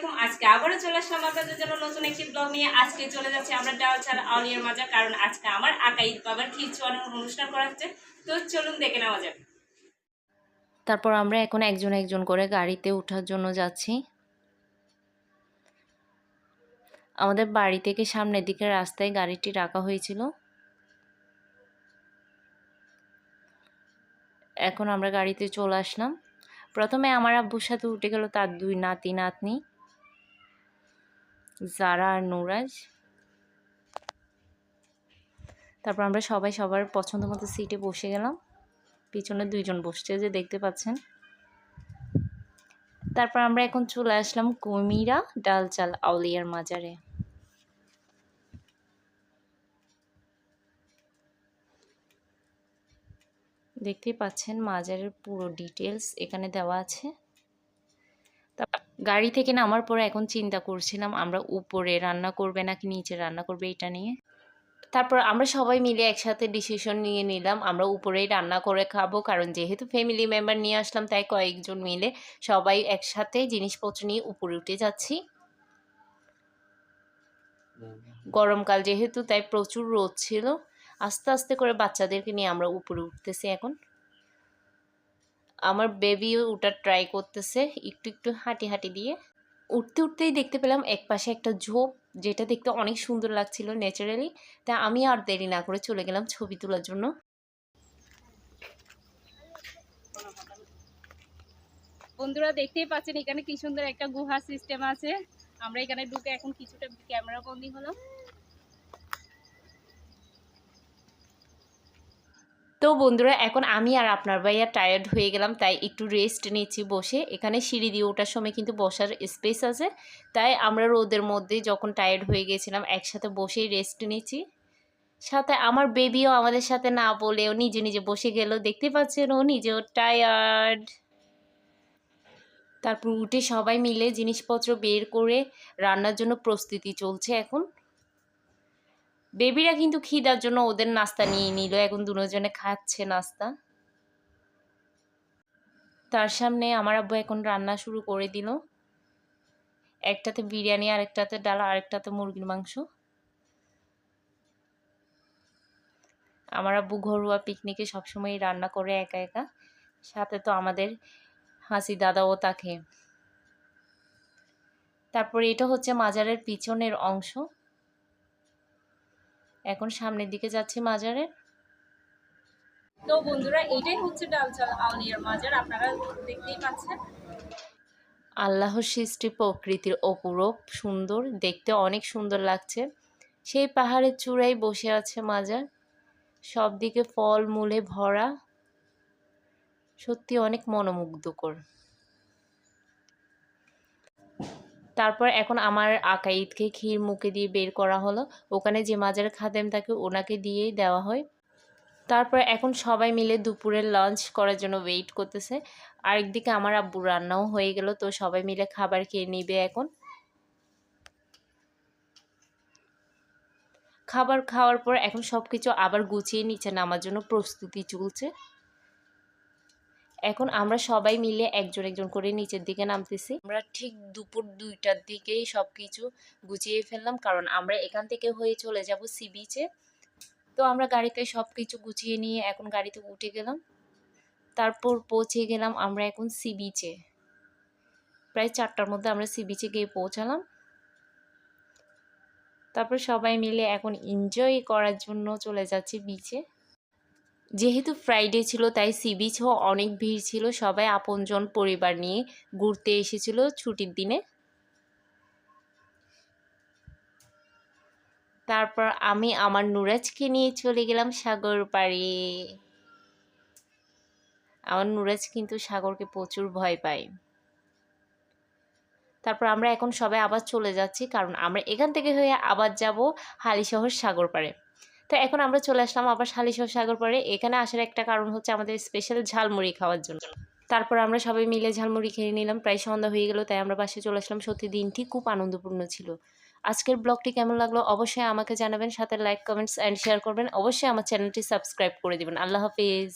আলাইকুম। আজকে আবারও চলে আসলাম আপনাদের জন্য নতুন একটি ব্লগ নিয়ে। আজকে চলে যাচ্ছি আমরা ডাল চাল আউলিয়ার মাজার, কারণ আজকে আমার আকাইদ বাবার খির চুয়ানোর অনুষ্ঠান করা হচ্ছে। তো চলুন দেখে নেওয়া যাক। তারপর আমরা এখন একজন একজন করে গাড়িতে ওঠার জন্য যাচ্ছি। আমাদের বাড়ি থেকে সামনের দিকে রাস্তায় গাড়িটি রাখা হয়েছিল। এখন আমরা গাড়িতে চলে আসলাম। প্রথমে আমার আব্বুর সাথে উঠে গেল তার দুই নাতি নাতনি, জারা আর নুরাজ। তারপর আমরা সবাই সবার পছন্দ মতো সিটে বসে গেলাম। পিছনে দুইজন বসছে যে দেখতে পাচ্ছেন। তারপর আমরা এখন চলে আসলাম কুমিরা ডাল চাল আউলিয়ার মাজারে। দেখতেই পাচ্ছেন মাজারের পুরো ডিটেলস এখানে দেওয়া আছে। গাড়ি থেকে নামার পরে এখন চিন্তা করছিলাম আমরা উপরে রান্না করবে নাকি নিচে রান্না করবে এটা নিয়ে। তারপর আমরা সবাই মিলে একসাথে ডিসিশন নিয়ে নিলাম আমরা উপরেই রান্না করে খাবো, কারণ যেহেতু ফ্যামিলি মেম্বার নিয়ে আসলাম তাই কয়েকজন মিলে সবাই একসাথে জিনিসপত্র নিয়ে উপরে উঠে যাচ্ছি। গরমকাল যেহেতু তাই প্রচুর রোদ ছিল। আস্তে আস্তে করে বাচ্চাদেরকে নিয়ে আমরা উপরে উঠতেছি। এখন আমার বেবিও ওঠার ট্রাই করতেছে একটু একটু হাঁটি হাঁটি দিয়ে। উঠতে উঠতেই দেখতে পেলাম এক পাশে একটা ঝোপ, যেটা দেখতে অনেক সুন্দর লাগছিল ন্যাচারালি। তা আমি আর দেরি না করে চলে গেলাম ছবি তোলার জন্য। বন্ধুরা দেখতেই পাচ্ছেন এখানে কি সুন্দর একটা গুহা সিস্টেম আছে। আমরা এখানে ঢুকে এখন কিছুটা ক্যামেরা বন্দি হলাম। তো বন্ধুরা এখন আমি আর আপনার ভাইয়া টায়ার্ড হয়ে গেলাম, তাই একটু রেস্ট নিচ্ছি বসে। এখানে সিঁড়ি দিয়ে ওঠার সময় কিন্তু বসার স্পেস আছে, তাই আমরা রোদের মধ্যে যখন টায়ার্ড হয়ে গেছিলাম একসাথে বসেই রেস্ট নিচ্ছি। সাথে আমার বেবিও আমাদের সাথে না বলেও নিজে নিজে বসে গেল। দেখতে পাচ্ছেন ও নিজেও টায়ার্ড। তারপর উঠে সবাই মিলে জিনিসপত্র বের করে রান্নার জন্য প্রস্তুতি চলছে এখন। বেবিরা কিন্তু খিদার জন্য ওদের নাস্তা নিয়ে নিল, এখন দুজনে খাচ্ছে নাস্তা। তার সামনে আমার আব্বু এখন রান্না শুরু করে দিল। একটাতে বিরিয়ানি, আরেকটাতে ডাল, আরেকটাতে মুরগির মাংস। আমার আব্বু ঘরোয়া পিকনিকে সবসময় রান্না করে একা একা, সাথে তো আমাদের হাসি দাদাও থাকে। তারপরে এটা হচ্ছে মাজারের পিছনের অংশ। এখন সামনের দিকে যাচ্ছি মাজারের। তো বন্ধুরা এইটাই হচ্ছে ডাল চাল আউলিয়ার মাজার, আপনারা দেখতেই পাচ্ছেন। আল্লাহর সৃষ্টি প্রকৃতির অপরূপ সুন্দর, দেখতে অনেক সুন্দর লাগছে। সেই পাহাড়ের চূড়ায় বসে আছে মাজার, সব দিকে ফল মূলে ভরা, সত্যি অনেক মনোমুগ্ধকর। তারপর এখন আমার আকাইদকে ক্ষীর মুখে দিয়ে বের করা হলো। ওখানে যে মাজার খাদেম থাকে ওনাকে দিয়েই দেওয়া হয়। তারপর এখন সবাই মিলে দুপুরের লাঞ্চ করার জন্য ওয়েট করতেছে। আরেকদিকে আমার আব্বুর রান্নাও হয়ে গেল, তো সবাই মিলে খাবার খেয়ে নিবে এখন। খাবার খাওয়ার পর এখন সব কিছু আবার গুছিয়ে নিচে নামার জন্য প্রস্তুতি চলছে। এখন আমরা সবাই মিলে একজন একজন করে নিচের দিকে নামতেছি। আমরা ঠিক দুপুর 2টার দিকেই সব কিছু গুছিয়ে ফেললাম, কারণ আমরা এখান থেকে হয়ে চলে যাব সি বিচে। তো আমরা গাড়িতে সব কিছু গুছিয়ে নিয়ে এখন গাড়িতে উঠে গেলাম। তারপর পৌঁছে গেলাম আমরা এখন সি বিচে। প্রায় 4টার মধ্যে আমরা সি বিচে গিয়ে পৌঁছালাম। তারপর সবাই মিলে এখন এনজয় করার জন্য চলে যাচ্ছি বিচে। যেহেতু ফ্রাইডে ছিল তাই সি বিচেও অনেক ভিড় ছিল, সবাই আপনজন পরিবার নিয়ে ঘুরতে এসেছিল ছুটির দিনে। তারপর আমি আমার নুরাজকে নিয়ে চলে গেলাম সাগর পাড়ে। আমার নুরাজ কিন্তু সাগরকে প্রচুর ভয় পায়। তারপর আমরা এখন সবাই আবার চলে যাচ্ছি, কারণ আমরা এখান থেকে হয়ে আবার যাব হালিশহর সাগর পাড়ে। তো এখন আমরা চলে আসলাম আবার হালিশহর সাগর পাড়ে। এখানে আসার একটা কারণ হচ্ছে আমাদের স্পেশাল ঝালমুড়ি খাওয়ার জন্য। তারপর আমরা সবাই মিলে ঝালমুড়ি খেয়ে নিলাম। প্রায় সন্ধ্যা হয়ে গেল, তাই আমরা বাসায় চলে আসলাম। সত্যি দিনটি খুব আনন্দপূর্ণ ছিল। আজকের ব্লগটি কেমন লাগলো অবশ্যই আমাকে জানাবেন, সাথে লাইক কমেন্টস অ্যান্ড শেয়ার করবেন। অবশ্যই আমার চ্যানেলটি সাবস্ক্রাইব করে দেবেন। আল্লাহ হাফেজ।